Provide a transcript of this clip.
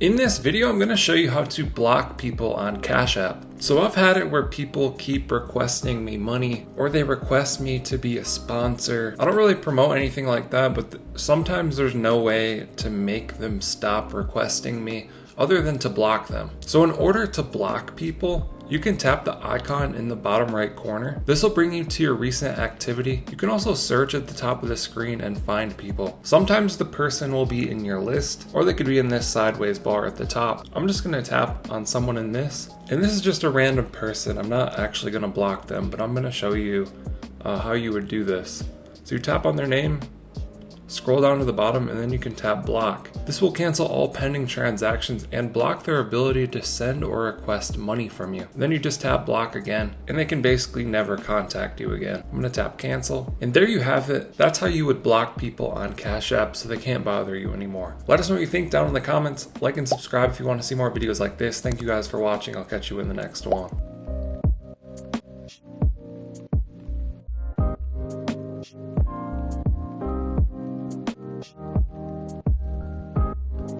In this video, I'm going to show you how to block people on Cash App. So I've had it where people keep requesting me money or they request me to be a sponsor. I don't really promote anything like that, but sometimes there's no way to make them stop requesting me other than to block them. So in order to block people, you can tap the icon in the bottom right corner. This will bring you to your recent activity. You can also search at the top of the screen and find people. Sometimes the person will be in your list, or they could be in this sideways bar at the top. I'm just gonna tap on someone in this, and this is just a random person. I'm not actually gonna block them, but I'm gonna show you how you would do this. So you tap on their name, scroll down to the bottom, and then you can tap block. This will cancel all pending transactions and block their ability to send or request money from you. Then you just tap block again, and they can basically never contact you again. I'm gonna tap cancel, and there you have it. That's how you would block people on Cash App so they can't bother you anymore. Let us know what you think down in the comments. Like and subscribe if you want to see more videos like this. Thank you guys for watching. I'll catch you in the next one.